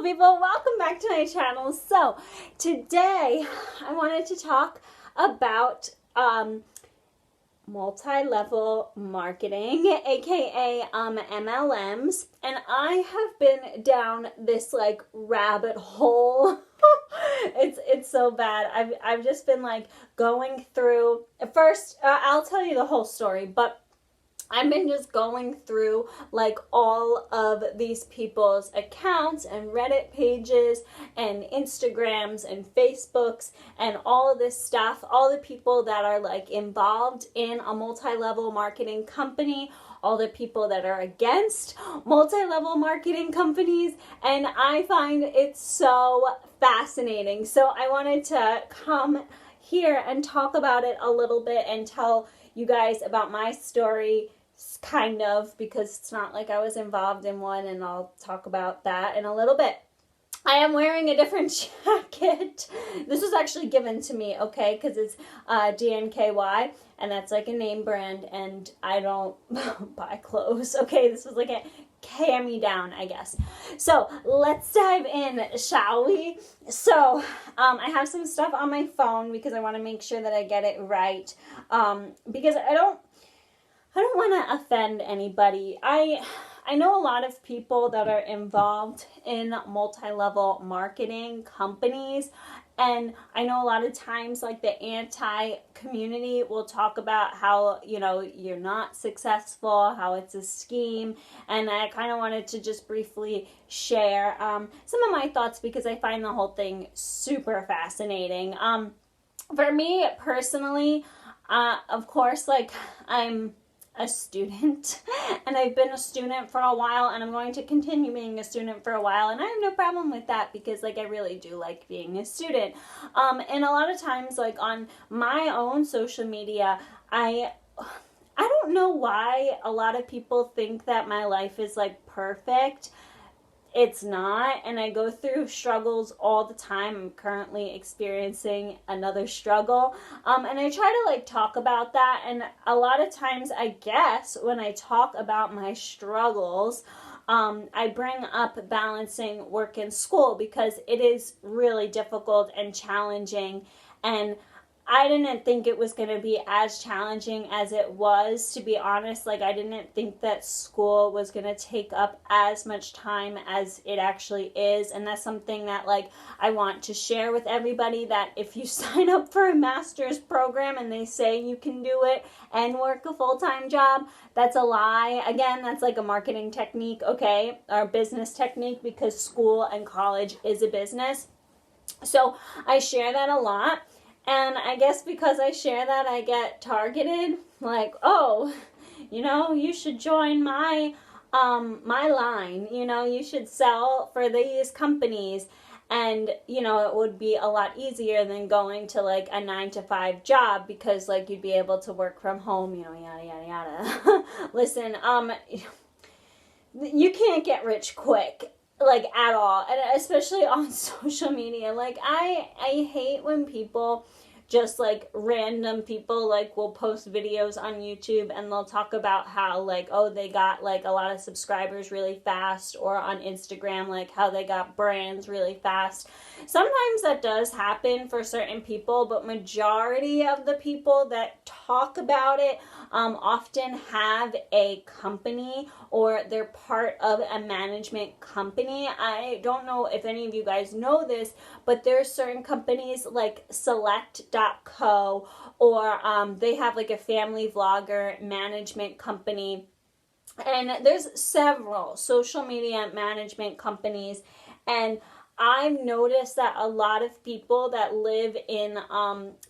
Hello people, welcome back to my channel. So today I wanted to talk about multi-level marketing, aka MLMs, and I have been down this like rabbit hole. It's so bad. I've just been like going through. First, I'll tell you the whole story, but I've been just going through like all of these people's accounts and Reddit pages and Instagrams and Facebooks and all of this stuff, all the people that are like involved in a multi-level marketing company, all the people that are against multi-level marketing companies, and I find it so fascinating. So I wanted to come here and talk about it a little bit and tell you guys about my story, kind of, because it's not like I was involved in one, and I'll talk about that in a little bit. I am wearing a different jacket. This was actually given to me, okay, because it's DNKY, and that's like a name brand, and I don't buy clothes, okay? This was like a hand-me-down, I guess. So let's dive in, shall we? So I have some stuff on my phone because I want to make sure that I get it right, because I don't want to offend anybody. I know a lot of people that are involved in multi-level marketing companies, and I know a lot of times like the anti-community will talk about how, you know, you're not successful, how it's a scheme, and I kind of wanted to just briefly share some of my thoughts because I find the whole thing super fascinating. For me personally, of course, like I'm a student, and I've been a student for a while, and I'm going to continue being a student for a while, and I have no problem with that because like I really do like being a student. And a lot of times like on my own social media, I don't know why a lot of people think that my life is like perfect. It's not, and I go through struggles all the time. I'm currently experiencing another struggle, and I try to like talk about that, and a lot of times I guess when I talk about my struggles, I bring up balancing work and school because it is really difficult and challenging, and I didn't think it was going to be as challenging as it was, to be honest. Like, I didn't think that school was going to take up as much time as it actually is. And that's something that, like, I want to share with everybody, that if you sign up for a master's program and they say you can do it and work a full-time job, that's a lie. Again, that's like a marketing technique, okay, or business technique, because school and college is a business. So I share that a lot. And I guess because I share that, I get targeted, like, oh, you know, you should join my line, you know, you should sell for these companies. And, you know, it would be a lot easier than going to like a 9-to-5 job because like you'd be able to work from home, you know, yada, yada, yada. Listen, you can't get rich quick, like at all, and especially on social media. Like I hate when people, just like random people, like will post videos on YouTube and they'll talk about how like, oh, they got like a lot of subscribers really fast, or on Instagram like how they got brands really fast. Sometimes that does happen for certain people, but majority of the people that talk about it often have a company, or they're part of a management company. I don't know if any of you guys know this, but there's certain companies like Select.co, or they have like a family vlogger management company. And there's several social media management companies, and I've noticed that a lot of people that live in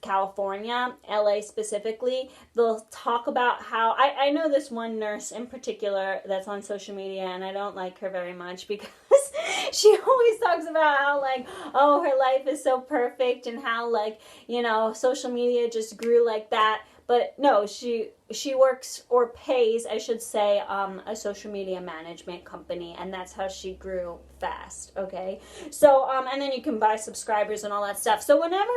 California, LA specifically, they'll talk about how, I know this one nurse in particular that's on social media, and I don't like her very much because she always talks about how like, oh, her life is so perfect, and how like, you know, social media just grew like that. But no, she works, or pays, I should say, a social media management company, and that's how she grew fast, okay? So, and then you can buy subscribers and all that stuff. So whenever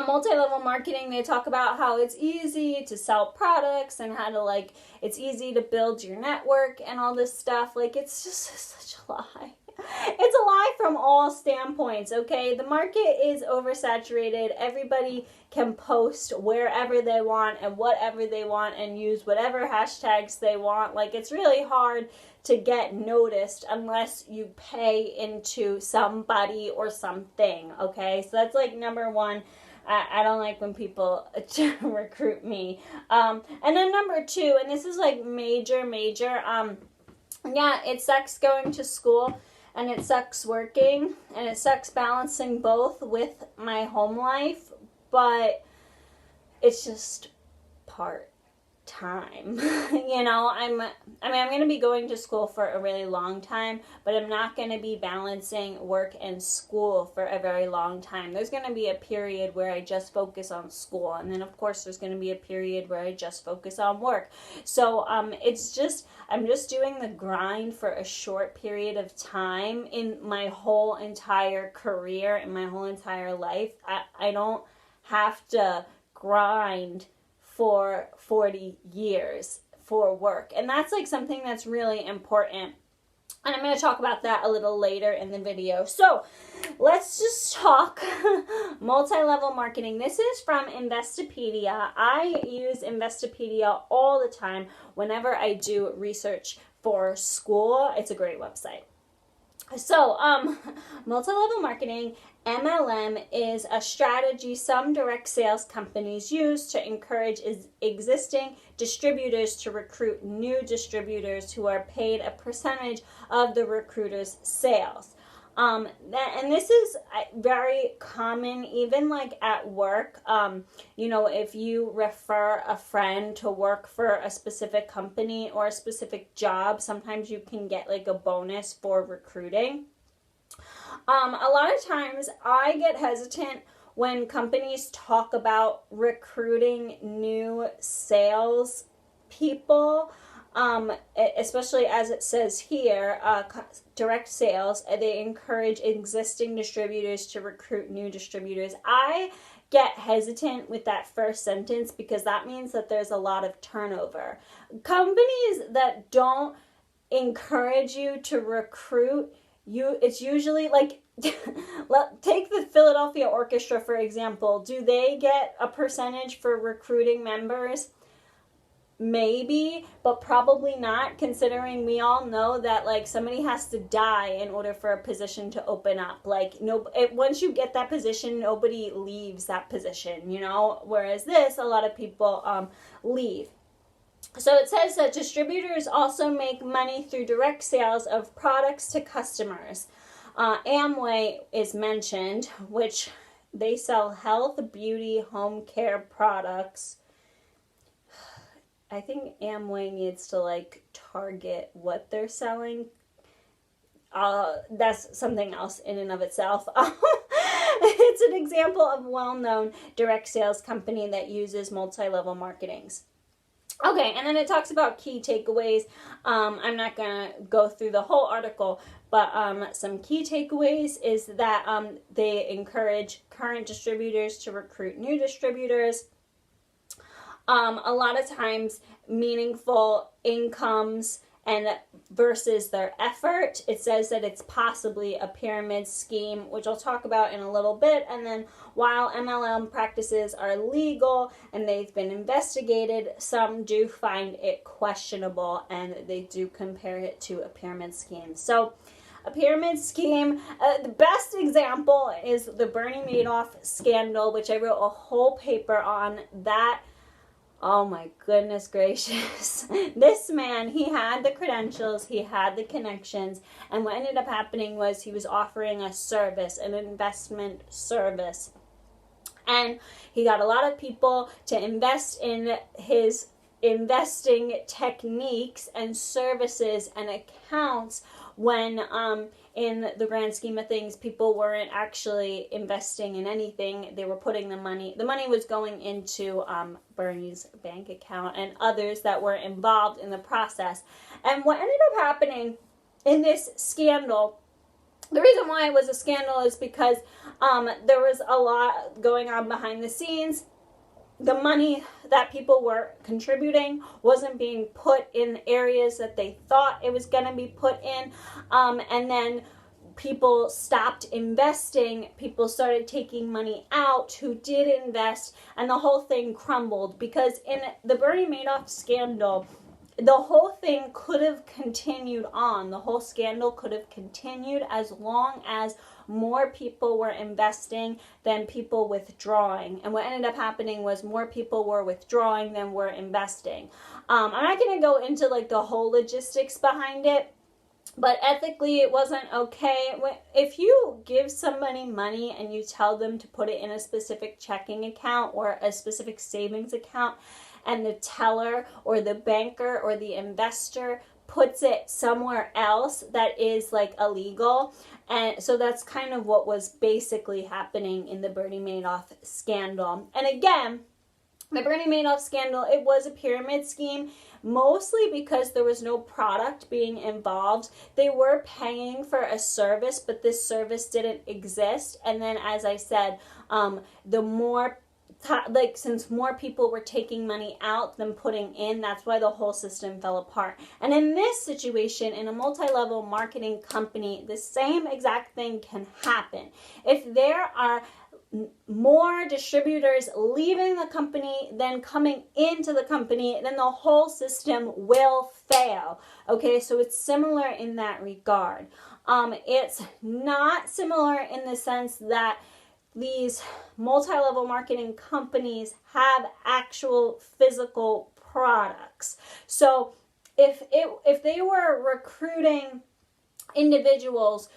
multi-level marketing, they talk about how it's easy to sell products and how to like, it's easy to build your network and all this stuff. Like, it's just such a lie. It's a from all standpoints, okay? The market is oversaturated. Everybody can post wherever they want and whatever they want and use whatever hashtags they want. Like, it's really hard to get noticed unless you pay into somebody or something, okay? So that's like number one. I don't like when people recruit me. And then number two, and this is like major, yeah, it sucks going to school and it sucks working and it sucks balancing both with my home life, but it's just part time. You know, I'm going to be going to school for a really long time, but I'm not going to be balancing work and school for a very long time. There's going to be a period where I just focus on school, and then of course there's going to be a period where I just focus on work. So I'm just doing the grind for a short period of time in my whole entire career, in my whole entire life. I don't have to grind for 40 years for work. And that's like something that's really important. And I'm going to talk about that a little later in the video. So let's just talk multi-level marketing. This is from Investopedia. I use Investopedia all the time whenever I do research for school. It's a great website. So, multi-level marketing, MLM, is a strategy some direct sales companies use to encourage existing distributors to recruit new distributors who are paid a percentage of the recruiter's sales. And this is very common, even like at work. You know, if you refer a friend to work for a specific company or a specific job, sometimes you can get like a bonus for recruiting. A lot of times I get hesitant when companies talk about recruiting new sales people. Especially as it says here, direct sales, they encourage existing distributors to recruit new distributors. I get hesitant with that first sentence because that means that there's a lot of turnover. Companies that don't encourage you to recruit you, it's usually like, take the Philadelphia Orchestra, for example. Do they get a percentage for recruiting members? Maybe, but probably not, considering we all know that like somebody has to die in order for a position to open up. Like once you get that position, nobody leaves that position, you know, whereas this, a lot of people leave. So it says that distributors also make money through direct sales of products to customers. Amway is mentioned, which they sell health, beauty, home care products. I think Amway needs to like target what they're selling. That's something else in and of itself. It's an example of a well-known direct sales company that uses multi-level marketings. Okay, and then it talks about key takeaways. I'm not going to go through the whole article, but some key takeaways is that they encourage current distributors to recruit new distributors. A lot of times meaningful incomes and versus their effort. It says that it's possibly a pyramid scheme, which I'll talk about in a little bit. And then while MLM practices are legal and they've been investigated, some do find it questionable and they do compare it to a pyramid scheme. So a pyramid scheme, the best example is the Bernie Madoff scandal, which I wrote a whole paper on that. Oh my goodness gracious. This man, he had the credentials, he had the connections, and what ended up happening was he was offering a service, an investment service. And he got a lot of people to invest in his investing techniques and services and accounts when in the grand scheme of things, people weren't actually investing in anything. They were putting the money was going into Bernie's bank account and others that were involved in the process. And what ended up happening in this scandal, the reason why it was a scandal is because there was a lot going on behind the scenes. The money that people were contributing wasn't being put in areas that they thought it was going to be put in. And then people stopped investing, people started taking money out who did invest, and the whole thing crumbled. Because in the Bernie Madoff scandal, the whole thing could have continued on. The whole scandal could have continued as long as more people were investing than people withdrawing. And what ended up happening was more people were withdrawing than were investing. I'm not going to go into like the whole logistics behind it, but ethically it wasn't okay. If you give somebody money and you tell them to put it in a specific checking account or a specific savings account, and the teller or the banker or the investor puts it somewhere else that is like illegal. And so that's kind of what was basically happening in the Bernie Madoff scandal. And again, the Bernie Madoff scandal, it was a pyramid scheme, mostly because there was no product being involved. They were paying for a service, but this service didn't exist. And then, as I said, since more people were taking money out than putting in, that's why the whole system fell apart. And in this situation, in a multi-level marketing company, the same exact thing can happen. If there are more distributors leaving the company than coming into the company, then the whole system will fail. Okay, so it's similar in that regard. It's not similar in the sense that these multi-level marketing companies have actual physical products. So if they were recruiting individuals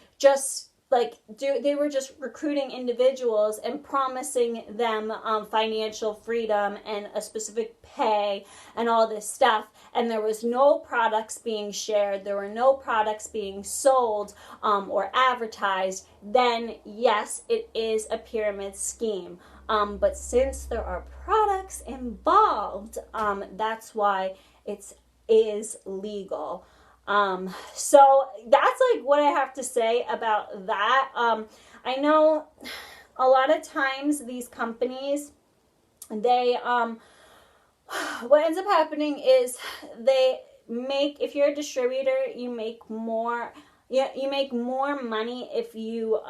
they were just recruiting individuals and promising them financial freedom and a specific pay and all this stuff, and there was no products being shared, there were no products being sold or advertised, then yes, it is a pyramid scheme. But since there are products involved, that's why it is legal. So that's like what I have to say about that. I know a lot of times these companies, they, what ends up happening is if you're a distributor, you make more money if you,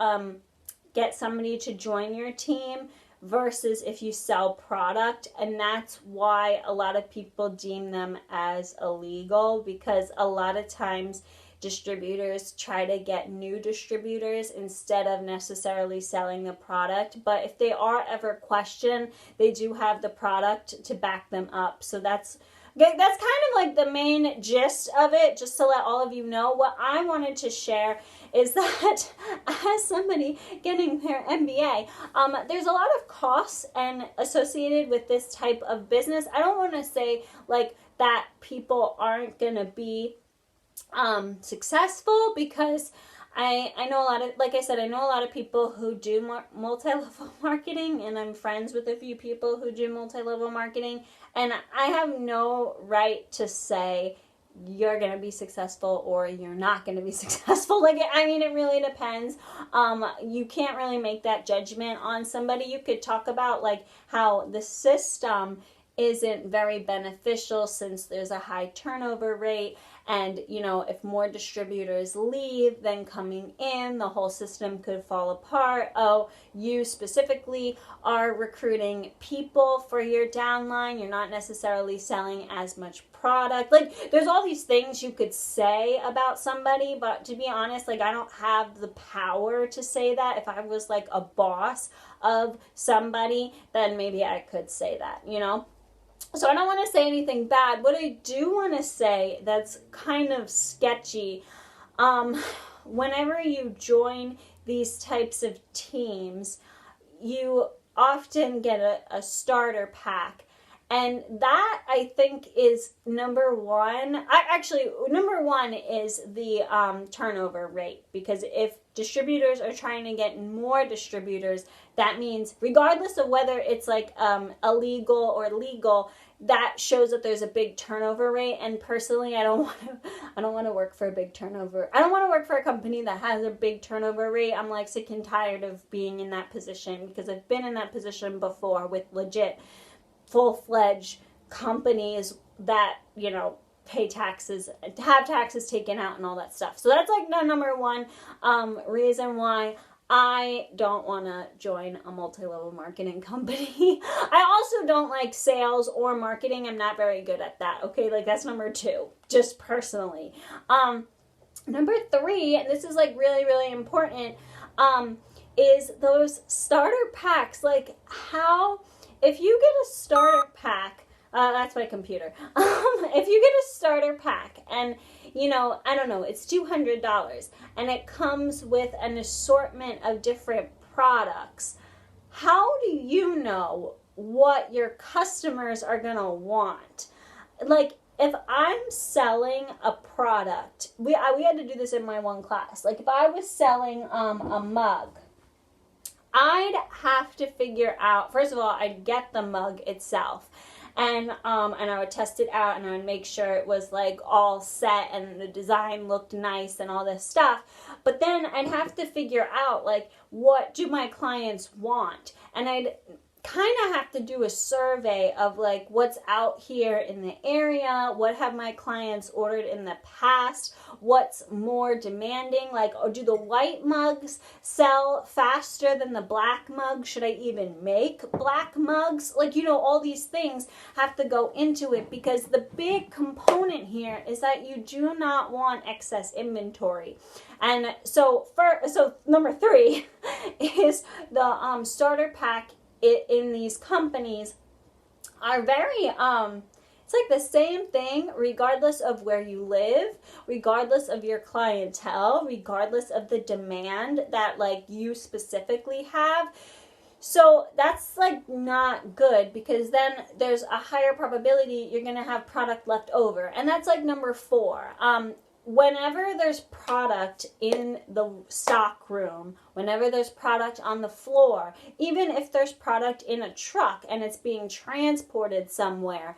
get somebody to join your team versus if you sell product. And that's why a lot of people deem them as illegal, because a lot of times distributors try to get new distributors instead of necessarily selling the product. But if they are ever questioned, they do have the product to back them up. So that's kind of like the main gist of it, just to let all of you know. What I wanted to share is that as somebody getting their MBA, there's a lot of costs and associated with this type of business. I don't want to say like that people aren't going to be successful, because I know a lot of, like I said, I know a lot of people who do multi-level marketing, and I'm friends with a few people who do multi-level marketing, and I have no right to say you're going to be successful or you're not going to be successful. Like, I mean, it really depends. You can't really make that judgment on somebody. You could talk about like how the system isn't very beneficial since there's a high turnover rate, and if more distributors leave than coming in, the whole system could fall apart. Oh, you specifically are recruiting people for your downline, you're not necessarily selling as much product. Like, there's all these things you could say about somebody, but to be honest, like, I don't have the power to say that. If I was like a boss of somebody, then maybe I could say that, So I don't want to say anything bad. What I do want to say that's kind of sketchy, whenever you join these types of teams, you often get a starter pack. And that, I think, is number one. Number one is the turnover rate. Because if distributors are trying to get more distributors, that means regardless of whether it's like illegal or legal, that shows that there's a big turnover rate. And personally, I don't want to work for a big turnover. I don't want to work for a company that has a big turnover rate. I'm like sick and tired of being in that position, because I've been in that position before with legit full-fledged companies that, pay taxes, have taxes taken out and all that stuff. So that's like the number one reason why I don't want to join a multi-level marketing company. I also don't like sales or marketing. I'm not very good at that. Okay, like that's number two, just personally. Number three, and this is like really, really important, is those starter packs. Like how, if you get a starter pack, that's my computer. If you get a starter pack and, you know, I don't know, it's $200 and it comes with an assortment of different products, how do you know what your customers are going to want? Like, if I'm selling a product, we had to do this in my one class. Like, if I was selling a mug, I'd have to figure out, first of all, I'd get the mug itself. And I would test it out and I would make sure it was like all set and the design looked nice and all this stuff. But then I'd have to figure out like, what do my clients want? And I'd kind of have to do a survey of like what's out here in the area, what have my clients ordered in the past, what's more demanding, like, or do the white mugs sell faster than the black mugs? Should I even make black mugs? Like, you know, all these things have to go into it because the big component here is that you do not want excess inventory. And so number three is the starter pack in these companies are very, it's like the same thing regardless of where you live, regardless of your clientele, regardless of the demand that like you specifically have. So that's like not good because then there's a higher probability you're going to have product left over. And that's like number four. Whenever there's product in the stock room, whenever there's product on the floor, even if there's product in a truck and it's being transported somewhere,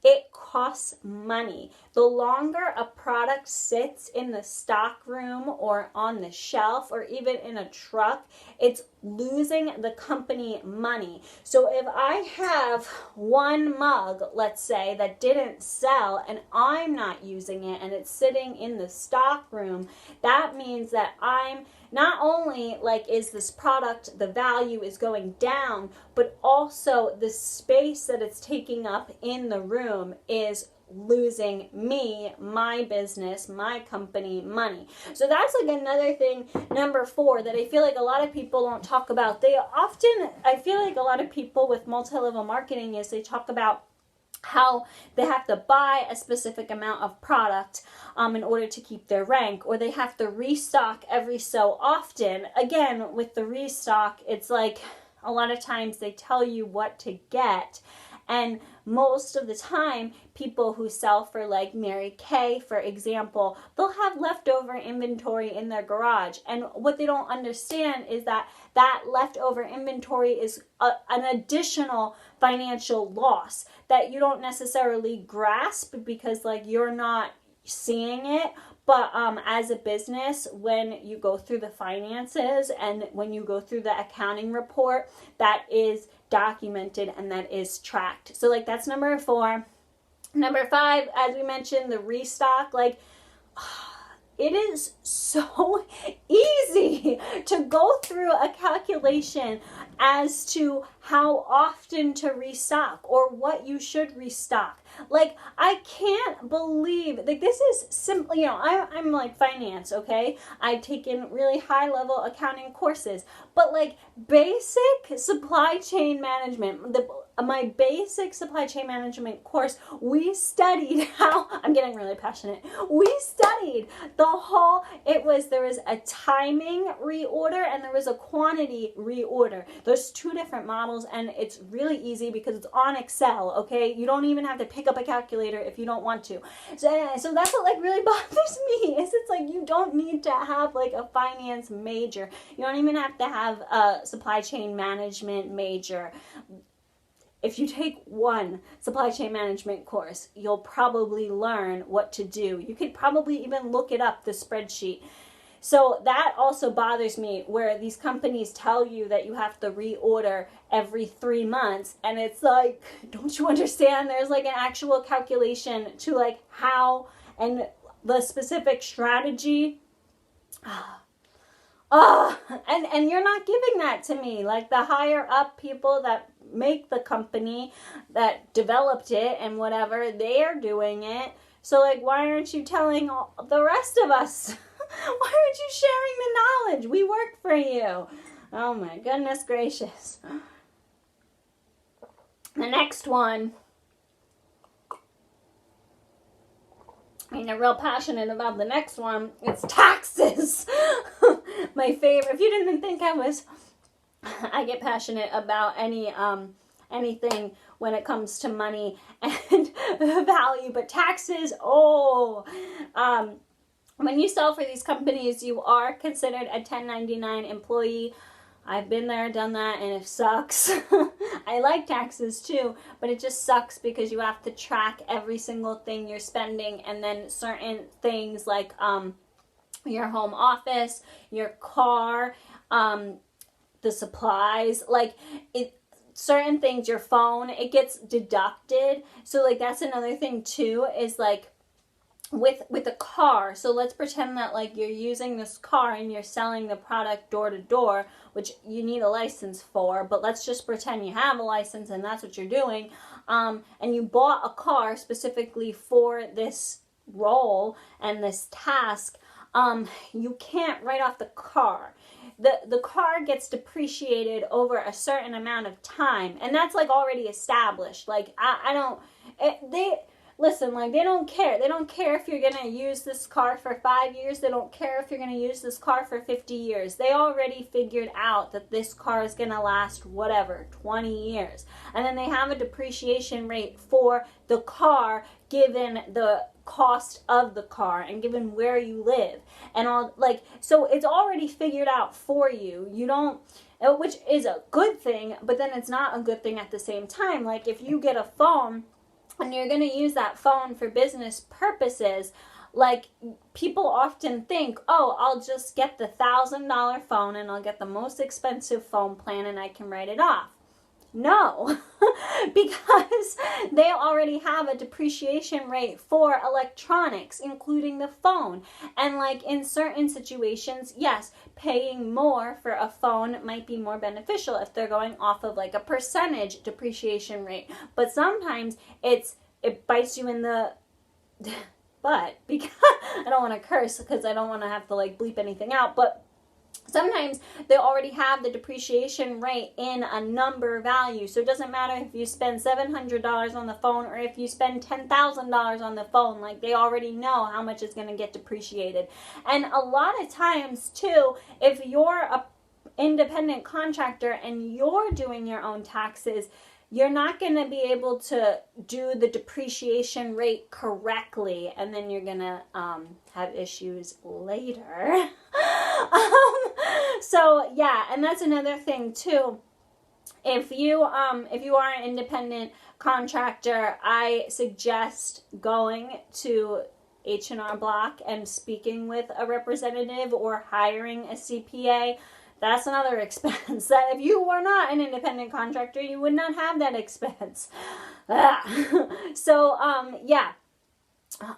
it costs money. The longer a product sits in the stock room or on the shelf or even in a truck, it's losing the company money. So if I have one mug, let's say, that didn't sell and I'm not using it and it's sitting in the stock room, that means that I'm not only like is this product, the value is going down, but also the space that it's taking up in the room is losing me, my business, my company money. So that's like another thing, number four, that I feel like a lot of people don't talk about. I feel like a lot of people with multi-level marketing is they talk about how they have to buy a specific amount of product in order to keep their rank, or they have to restock every so often. Again, with the restock, it's like a lot of times they tell you what to get, and most of the time, people who sell for like Mary Kay, for example, they'll have leftover inventory in their garage. And what they don't understand is that that leftover inventory is an additional financial loss that you don't necessarily grasp because like you're not seeing it. But as a business, when you go through the finances and when you go through the accounting report, that is documented and that is tracked. So like that's number four. Number five, as we mentioned, the restock, like it is so easy to go through a calculation as to how often to restock or what you should restock. Like, I can't believe, like, this is simply, you know, I'm like finance, okay? I've taken really high level accounting courses, but like basic supply chain management, my basic supply chain management course, we studied how, I'm getting really passionate, we studied the whole, there was a timing reorder and there was a quantity reorder. There's two different models and it's really easy because it's on Excel, okay? You don't even have to pick up a calculator if you don't want to. So that's what like really bothers me, is it's like you don't need to have like a finance major. You don't even have to have a supply chain management major. If you take one supply chain management course, you'll probably learn what to do. You could probably even look it up, the spreadsheet. So that also bothers me, where these companies tell you that you have to reorder every 3 months, and it's like, don't you understand? There's like an actual calculation to like how and the specific strategy. And you're not giving that to me. Like the higher up people that make the company, that developed it and whatever, they are doing it. So like, why aren't you telling the rest of us? Why aren't you sharing the knowledge? We work for you. Oh my goodness gracious. The next one. I mean, I'm real passionate about the next one. It's taxes. My favorite. If you didn't think I get passionate about anything when it comes to money and value, but taxes, when you sell for these companies, you are considered a 1099 employee. I've been there, done that, and it sucks. I like taxes too, but it just sucks because you have to track every single thing you're spending, and then certain things like your home office, your car, the supplies, certain things, your phone, it gets deducted. So like that's another thing too, is like with a car. So let's pretend that like you're using this car and you're selling the product door to door, which you need a license for, but let's just pretend you have a license and that's what you're doing. And you bought a car specifically for this role and this task. You can't write off the car. The car gets depreciated over a certain amount of time, and that's like already established. Like listen, like they don't care. They don't care if you're going to use this car for 5 years. They don't care if you're going to use this car for 50 years. They already figured out that this car is going to last whatever, 20 years. And then they have a depreciation rate for the car given the cost of the car and given where you live and all, like, so it's already figured out for you. You don't, which is a good thing, but then it's not a good thing at the same time. Like if you get a phone and you're going to use that phone for business purposes, like people often think, oh, I'll just get the $1,000 phone and I'll get the most expensive phone plan and I can write it off. No, because they already have a depreciation rate for electronics, including the phone. And like in certain situations, yes, paying more for a phone might be more beneficial if they're going off of like a percentage depreciation rate. But sometimes it bites you in the butt, because I don't want to curse because I don't want to have to like bleep anything out, but sometimes they already have the depreciation rate in a number value. So it doesn't matter if you spend $700 on the phone or if you spend $10,000 on the phone. Like they already know how much is going to get depreciated. And a lot of times too, if you're a independent contractor and you're doing your own taxes, you're not going to be able to do the depreciation rate correctly, and then you're going to have issues later. So yeah, and that's another thing too. If you are an independent contractor, I suggest going to H&R Block and speaking with a representative or hiring a CPA. That's another expense that if you were not an independent contractor, you would not have that expense. So, yeah.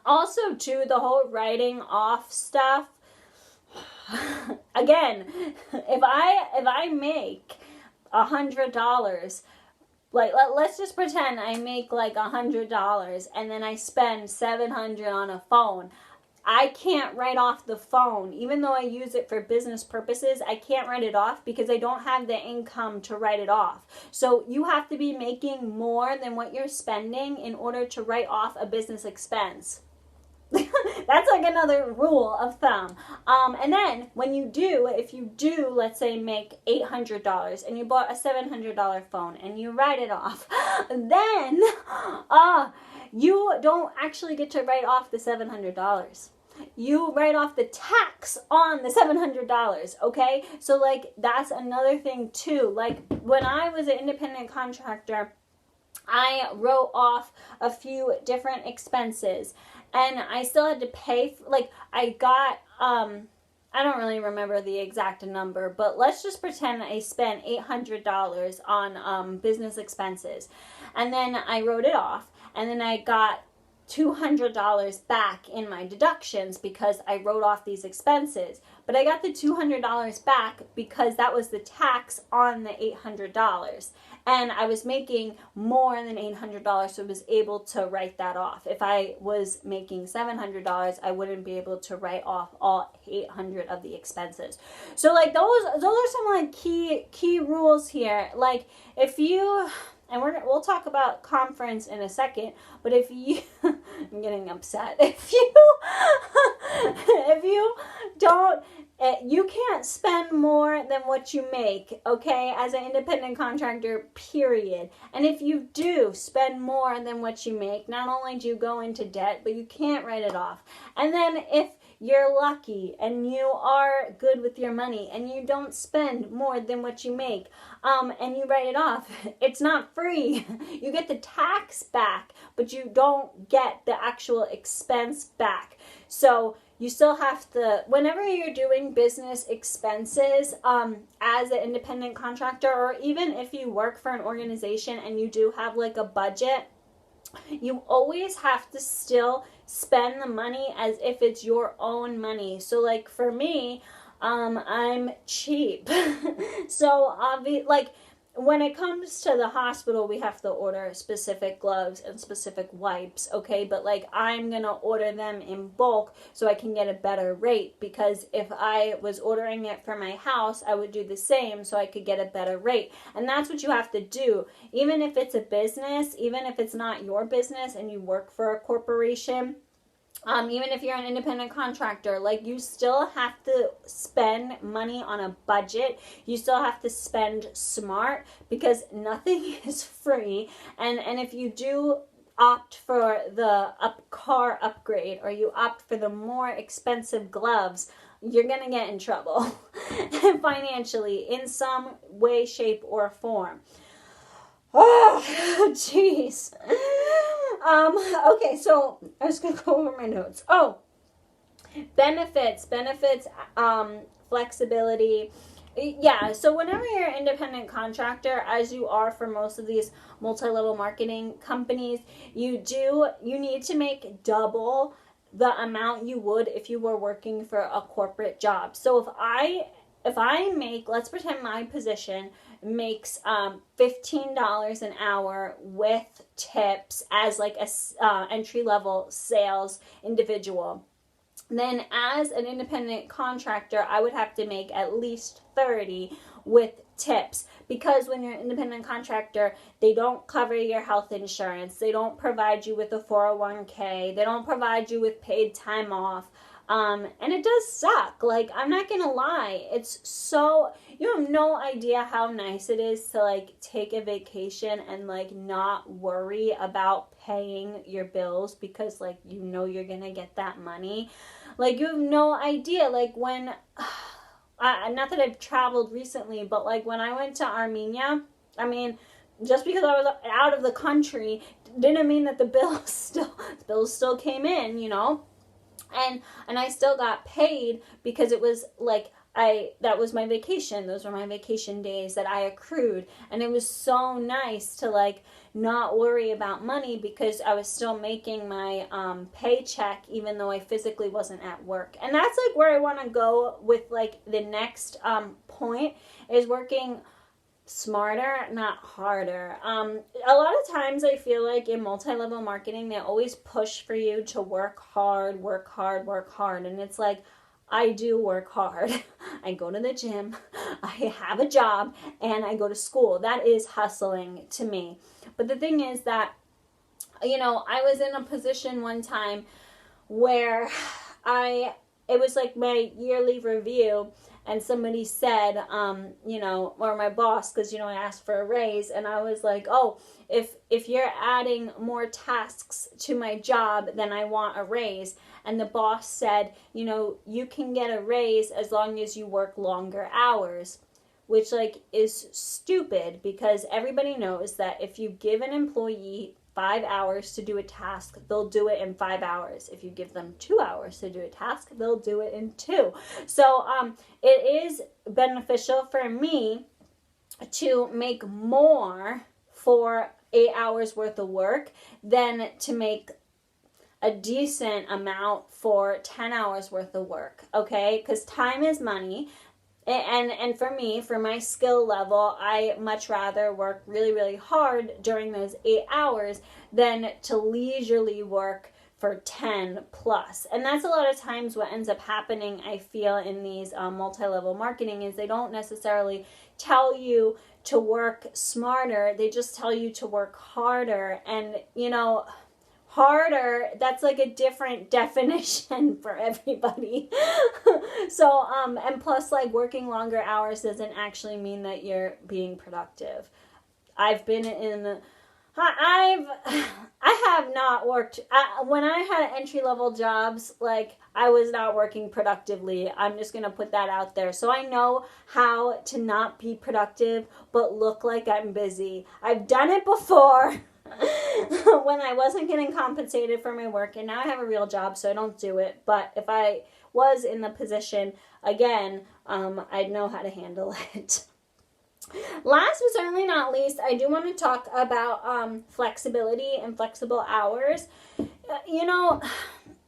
Also, too, the whole writing off stuff. Again, if I make $100, like let's just pretend I make like $100 and then I spend $700 on a phone. I can't write off the phone. Even though I use it for business purposes, I can't write it off because I don't have the income to write it off. So you have to be making more than what you're spending in order to write off a business expense. That's like another rule of thumb. And then when if you do, let's say, make $800 and you bought a $700 phone and you write it off, then you don't actually get to write off the $700. You write off the tax on the $700, okay? So, like, that's another thing, too. Like, when I was an independent contractor, I wrote off a few different expenses, and I still had to pay, I got, I don't really remember the exact number, but let's just pretend I spent $800 on business expenses. And then I wrote it off. And then I got $200 back in my deductions because I wrote off these expenses. But I got the $200 back because that was the tax on the $800. And I was making more than $800, so I was able to write that off. If I was making $700, I wouldn't be able to write off all 800 of the expenses. So like those are some like key rules here. Like if you, and we'll talk about conference in a second, but if you I'm getting upset. If you don't, you can't spend more than what you make, okay, as an independent contractor, period. And if you do spend more than what you make, not only do you go into debt, but you can't write it off. And then if you're lucky and you are good with your money and you don't spend more than what you make, and you write it off, it's not free. You get the tax back, but you don't get the actual expense back. So you still have to, whenever you're doing business expenses as an independent contractor, or even if you work for an organization and you do have like a budget, you always have to still spend the money as if it's your own money. So like for me, I'm cheap. So like when it comes to the hospital, we have to order specific gloves and specific wipes, okay? But like I'm gonna order them in bulk so I can get a better rate, because if I was ordering it for my house, I would do the same so I could get a better rate. And that's what you have to do. Even if it's a business, even if it's not your business and you work for a corporation, even if you're an independent contractor, like you still have to spend money on a budget. You still have to spend smart, because nothing is free. And if you do opt for the car upgrade, or you opt for the more expensive gloves, you're going to get in trouble financially in some way, shape, or form. Oh, jeez. Okay, so I was going to go over my notes. Oh, benefits, flexibility. Yeah, so whenever you're an independent contractor, as you are for most of these multi-level marketing companies, you need to make double the amount you would if you were working for a corporate job. So if I make, let's pretend my position makes $15 an hour with tips as like a entry-level sales individual, then as an independent contractor, I would have to make at least 30 with tips, because when you're an independent contractor, they don't cover your health insurance, they don't provide you with a 401k, they don't provide you with paid time off. And it does suck. Like, I'm not gonna lie. It's so, you have no idea how nice it is to like take a vacation and like not worry about paying your bills, because like you know you're gonna get that money. Like, you have no idea. Like when, not that I've traveled recently, but like when I went to Armenia, I mean, just because I was out of the country didn't mean that the bills still came in, you know? And I still got paid, because it was like that was my vacation. Those were my vacation days that I accrued. And it was so nice to like not worry about money, because I was still making my paycheck even though I physically wasn't at work. And that's like where I want to go with like the next point, is working smarter, not harder. A lot of times I feel like in multi-level marketing, they always push for you to work hard. And it's like, I do work hard. I go to the gym, I have a job, and I go to school. That is hustling to me. But the thing is that, you know, I was in a position one time where it was like my yearly review, and somebody said, you know, or my boss, because, you know, I asked for a raise, and I was like, oh, if you're adding more tasks to my job, then I want a raise. And the boss said, you know, you can get a raise as long as you work longer hours, which like is stupid, because everybody knows that if you give an employee 5 hours to do a task, they'll do it in 5 hours. If you give them 2 hours to do a task, they'll do it in 2. So it is beneficial for me to make more for 8 hours worth of work than to make a decent amount for 10 hours worth of work, okay? Because time is money. And for me, for my skill level, I much rather work really, really hard during those 8 hours than to leisurely work for 10 plus. And that's a lot of times what ends up happening, I feel, in these multi-level marketing is they don't necessarily tell you to work smarter. They just tell you to work harder. And, you know, harder, that's like a different definition for everybody. So, and plus, like, working longer hours doesn't actually mean that you're being productive. I've been in... I have not worked, when I had entry-level jobs, like, I was not working productively. I'm just going to put that out there. So I know how to not be productive, but look like I'm busy. I've done it before when I wasn't getting compensated for my work, and now I have a real job, so I don't do it. But if I was in the position, again, I'd know how to handle it. Last but certainly not least, I do want to talk about flexibility and flexible hours. You know,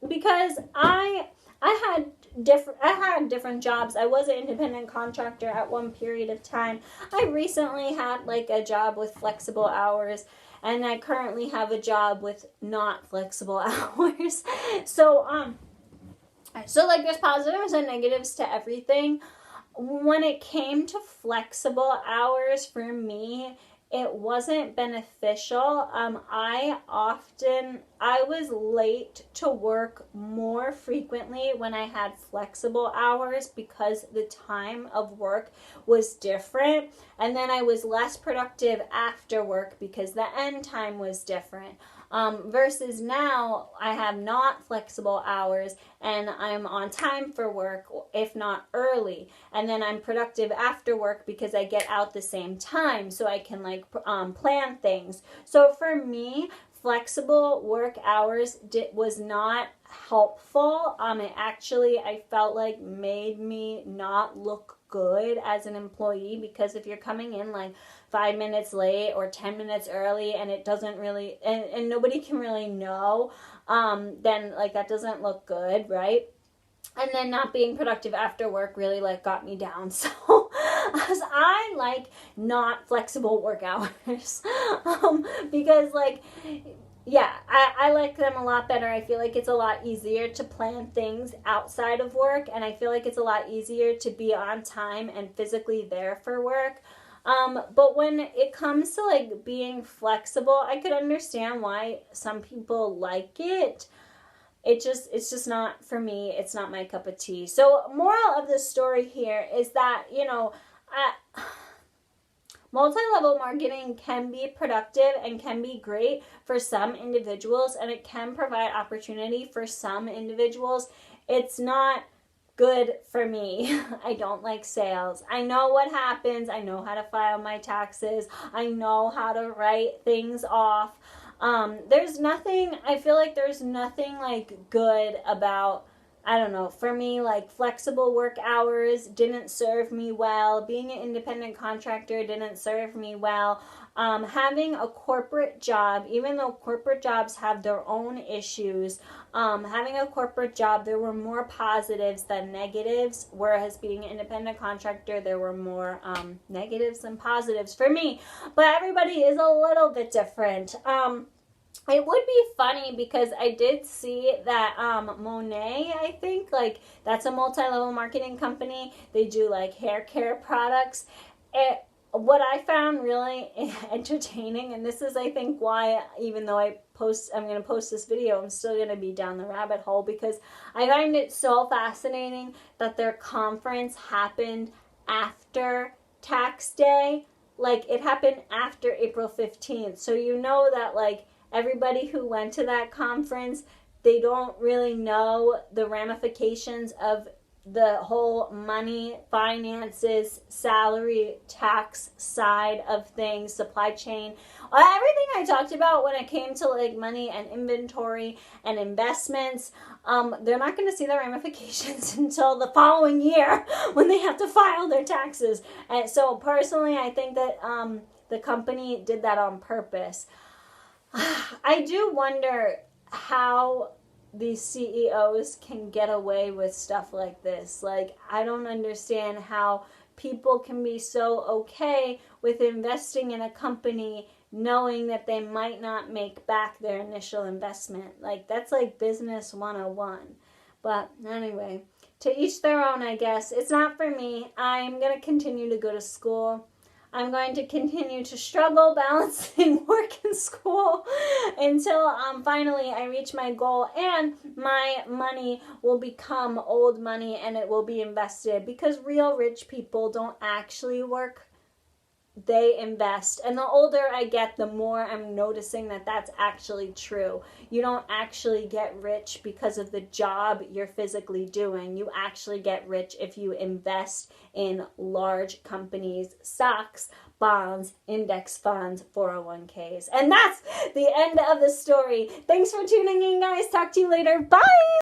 because I had different jobs. I was an independent contractor at one period of time. I recently had like a job with flexible hours, and I currently have a job with not flexible hours. So like there's positives and negatives to everything. When it came to flexible hours for me, it wasn't beneficial. I was late to work more frequently when I had flexible hours because the time of work was different. And then I was less productive after work because the end time was different. Versus now, I have not flexible hours and I'm on time for work, if not early. And then I'm productive after work because I get out the same time so I can like plan things. So for me, flexible work hours was not helpful. It actually, I felt like made me not look good as an employee, because if you're coming in like 5 minutes late or 10 minutes early and it doesn't really, and nobody can really know, then like that doesn't look good, right? And then not being productive after work really like got me down. So as I like not flexible work hours, because like, yeah, I like them a lot better. I feel like it's a lot easier to plan things outside of work, and I feel like it's a lot easier to be on time and physically there for work. But when it comes to like being flexible, I could understand why some people like it. It's just not for me. It's not my cup of tea. So moral of the story here is that, you know, multi-level marketing can be productive and can be great for some individuals, and it can provide opportunity for some individuals. It's not good for me. I don't like sales. I know what happens. I know how to file my taxes. I know how to write things off. I feel like there's nothing like good about, I don't know, for me, like flexible work hours didn't serve me well. Being an independent contractor didn't serve me well. Having a corporate job, even though corporate jobs have their own issues, having a corporate job, there were more positives than negatives, whereas being an independent contractor, there were more negatives than positives for me. But everybody is a little bit different. It would be funny because I did see that Monet, I think, like that's a multi-level marketing company. They do like hair care products. What I found really entertaining, and this is I think why, even though I'm going to post this video, I'm still going to be down the rabbit hole, because I find it so fascinating that their conference happened after tax day. Like it happened after April 15th. So you know that like everybody who went to that conference, they don't really know the ramifications of the whole money, finances, salary, tax side of things, supply chain, everything I talked about when it came to like money and inventory and investments, they're not going to see the ramifications until the following year when they have to file their taxes. And so personally, I think that the company did that on purpose. I do wonder how these CEOs can get away with stuff like this. Like, I don't understand how people can be so okay with investing in a company knowing that they might not make back their initial investment. Like, that's like business 101. But anyway, to each their own, I guess. It's not for me. I'm going to continue to go to school. I'm going to continue to struggle balancing work and school until finally I reach my goal and my money will become old money and it will be invested, because real rich people don't actually work. They invest. And the older I get, the more I'm noticing that that's actually true. You don't actually get rich because of the job you're physically doing. You actually get rich if you invest in large companies, stocks, bonds, index funds, 401ks. And that's the end of the story. Thanks for tuning in, guys. Talk to you later. Bye!